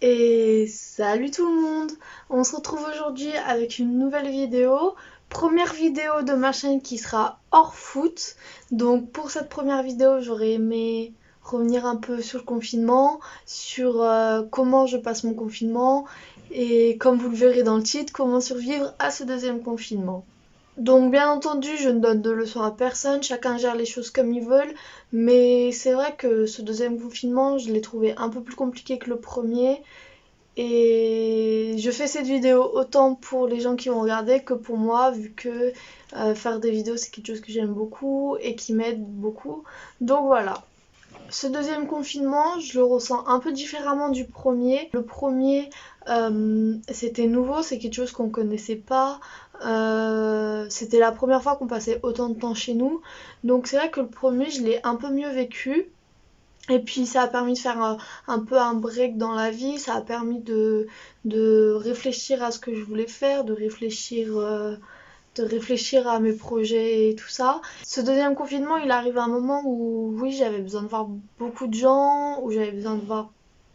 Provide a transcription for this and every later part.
Et salut tout le monde! On se retrouve aujourd'hui avec une nouvelle vidéo. Première vidéo de ma chaîne qui sera hors foot. Donc pour cette première vidéo, j'aurais aimé revenir un peu sur le confinement, sur comment je passe mon confinement et comme vous le verrez dans le titre, comment survivre à ce deuxième confinement. Donc bien entendu, je ne donne de leçons à personne, chacun gère les choses comme il veut, mais c'est vrai que ce deuxième confinement, je l'ai trouvé un peu plus compliqué que le premier. Et je fais cette vidéo autant pour les gens qui vont regarder que pour moi, vu que faire des vidéos c'est quelque chose que j'aime beaucoup et qui m'aide beaucoup. Donc voilà. Ce deuxième confinement, je le ressens un peu différemment du premier. Le premier, c'était nouveau, c'est quelque chose qu'on connaissait pas. C'était la première fois qu'on passait autant de temps chez nous. Donc c'est vrai que le premier, je l'ai un peu mieux vécu. Et puis ça a permis de faire un peu un break dans la vie, ça a permis de réfléchir à ce que je voulais faire, de réfléchir à mes projets et tout ça. Ce deuxième confinement, il arrive à un moment où oui, j'avais besoin de voir beaucoup de gens, où j'avais besoin de voir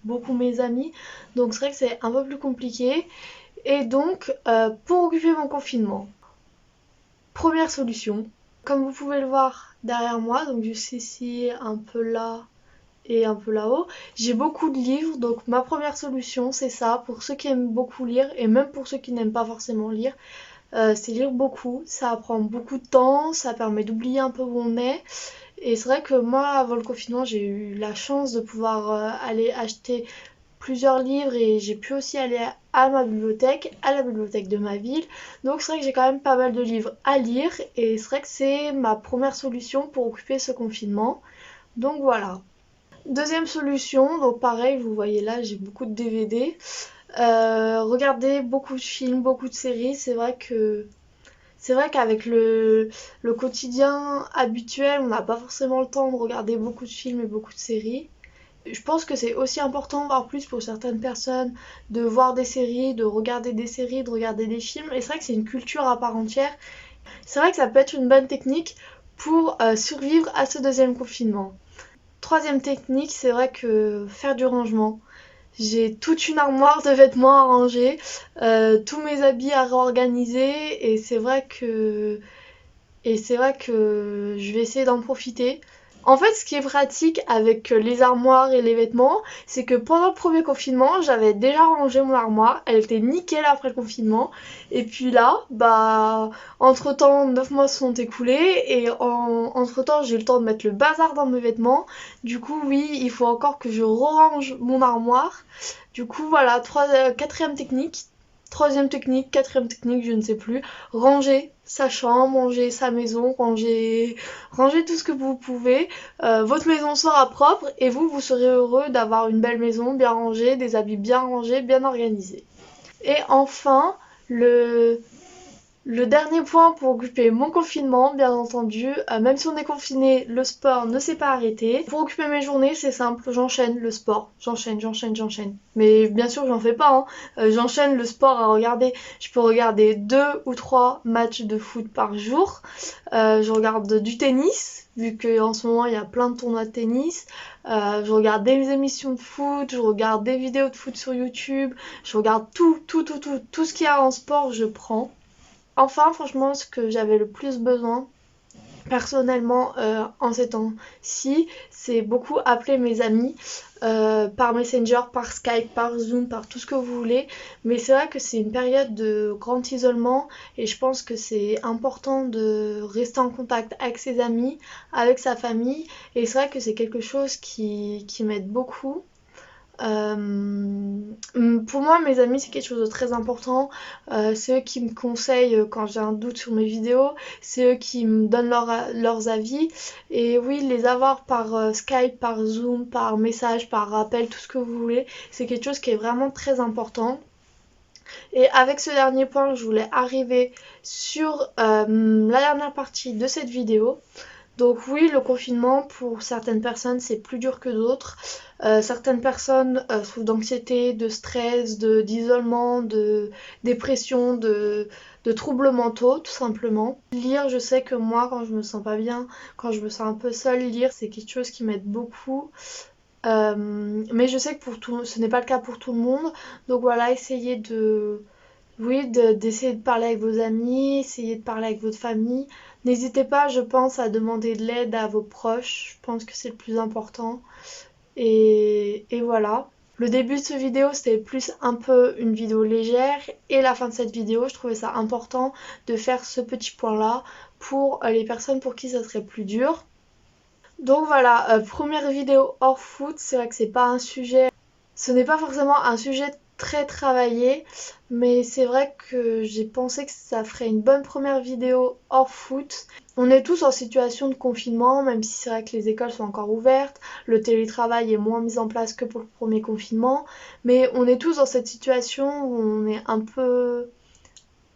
beaucoup mes amis. Donc c'est vrai que c'est un peu plus compliqué. Et donc, pour occuper mon confinement, première solution, comme vous pouvez le voir derrière moi, donc juste ici, un peu là et un peu là-haut. J'ai beaucoup de livres, donc ma première solution c'est ça, pour ceux qui aiment beaucoup lire et même pour ceux qui n'aiment pas forcément lire, c'est lire beaucoup. Ça prend beaucoup de temps, ça permet d'oublier un peu où on est. Et c'est vrai que moi, avant le confinement, j'ai eu la chance de pouvoir aller acheter plusieurs livres et j'ai pu aussi aller à ma bibliothèque, à la bibliothèque de ma ville. Donc c'est vrai que j'ai quand même pas mal de livres à lire et c'est vrai que c'est ma première solution pour occuper ce confinement. Donc voilà. Deuxième solution, donc pareil, vous voyez là, j'ai beaucoup de DVD. Regarder beaucoup de films, beaucoup de séries, c'est vrai qu'avec le quotidien habituel, on n'a pas forcément le temps de regarder beaucoup de films et beaucoup de séries. Je pense que c'est aussi important, voire plus pour certaines personnes, de voir des séries, de regarder des séries, de regarder des films. Et c'est vrai que c'est une culture à part entière. C'est vrai que ça peut être une bonne technique pour survivre à ce deuxième confinement. Troisième technique, c'est vrai que faire du rangement. J'ai toute une armoire de vêtements à ranger, tous mes habits à réorganiser et c'est vrai que je vais essayer d'en profiter. En fait, ce qui est pratique avec les armoires et les vêtements, c'est que pendant le premier confinement, j'avais déjà rangé mon armoire. Elle était nickel après le confinement. Et puis là, entre-temps, 9 mois se sont écoulés. Et entre-temps, j'ai eu le temps de mettre le bazar dans mes vêtements. Du coup, oui, il faut encore que je range mon armoire. Du coup, voilà, quatrième technique. Troisième technique, quatrième technique, je ne sais plus. Ranger sa chambre, ranger sa maison, ranger tout ce que vous pouvez. Votre maison sera propre et vous serez heureux d'avoir une belle maison bien rangée, des habits bien rangés, bien organisés. Et enfin, le dernier point pour occuper mon confinement, bien entendu, même si on est confiné, le sport ne s'est pas arrêté. Pour occuper mes journées, c'est simple, j'enchaîne le sport. J'enchaîne. Mais bien sûr, j'en fais pas, hein. J'enchaîne le sport à regarder. Je peux regarder 2 ou 3 matchs de foot par jour. Je regarde du tennis, vu qu'en ce moment, il y a plein de tournois de tennis. Je regarde des émissions de foot, je regarde des vidéos de foot sur YouTube. Je regarde tout ce qu'il y a en sport, je prends. Enfin, franchement, ce que j'avais le plus besoin, personnellement, en ces temps-ci, c'est beaucoup appeler mes amis par Messenger, par Skype, par Zoom, par tout ce que vous voulez. Mais c'est vrai que c'est une période de grand isolement et je pense que c'est important de rester en contact avec ses amis, avec sa famille. Et c'est vrai que c'est quelque chose qui m'aide beaucoup. Pour moi, mes amis, c'est quelque chose de très important. C'est eux qui me conseillent quand j'ai un doute sur mes vidéos. C'est eux qui me donnent leurs avis. Et oui, les avoir par Skype, par Zoom, par message, par appel, tout ce que vous voulez, c'est quelque chose qui est vraiment très important. Et avec ce dernier point, je voulais arriver sur la dernière partie de cette vidéo. Donc oui, le confinement, pour certaines personnes, c'est plus dur que d'autres. Certaines personnes souffrent d'anxiété, de stress, d'isolement, de dépression, de troubles mentaux, tout simplement. Lire, je sais que moi, quand je me sens pas bien, quand je me sens un peu seule, lire, c'est quelque chose qui m'aide beaucoup. Mais je sais que ce n'est pas le cas pour tout le monde. Donc voilà, essayez d'essayer de parler avec vos amis, essayez de parler avec votre famille. N'hésitez pas, je pense, à demander de l'aide à vos proches. Je pense que c'est le plus important. Et voilà. Le début de cette vidéo, c'était plus un peu une vidéo légère. Et la fin de cette vidéo, je trouvais ça important de faire ce petit point-là pour les personnes pour qui ça serait plus dur. Donc voilà, première vidéo hors foot. C'est vrai que c'est pas un sujet, ce n'est pas forcément un sujet très travaillé, mais c'est vrai que j'ai pensé que ça ferait une bonne première vidéo hors foot. On est tous en situation de confinement, même si c'est vrai que les écoles sont encore ouvertes, le télétravail est moins mis en place que pour le premier confinement, mais on est tous dans cette situation où on est un peu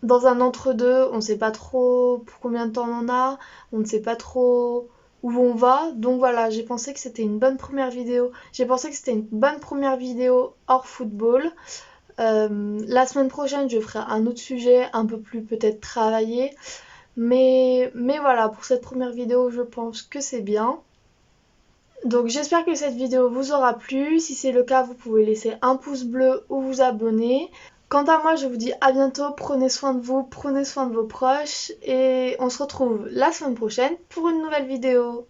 dans un entre-deux, on ne sait pas trop pour combien de temps on en a, on ne sait pas trop où on va. Donc voilà, j'ai pensé que c'était une bonne première vidéo. J'ai pensé que c'était une bonne première vidéo hors football. La semaine prochaine, je ferai un autre sujet un peu plus peut-être travaillé. Mais voilà, pour cette première vidéo, je pense que c'est bien. Donc j'espère que cette vidéo vous aura plu. Si c'est le cas, vous pouvez laisser un pouce bleu ou vous abonner. Quant à moi, je vous dis à bientôt, prenez soin de vous, prenez soin de vos proches et on se retrouve la semaine prochaine pour une nouvelle vidéo.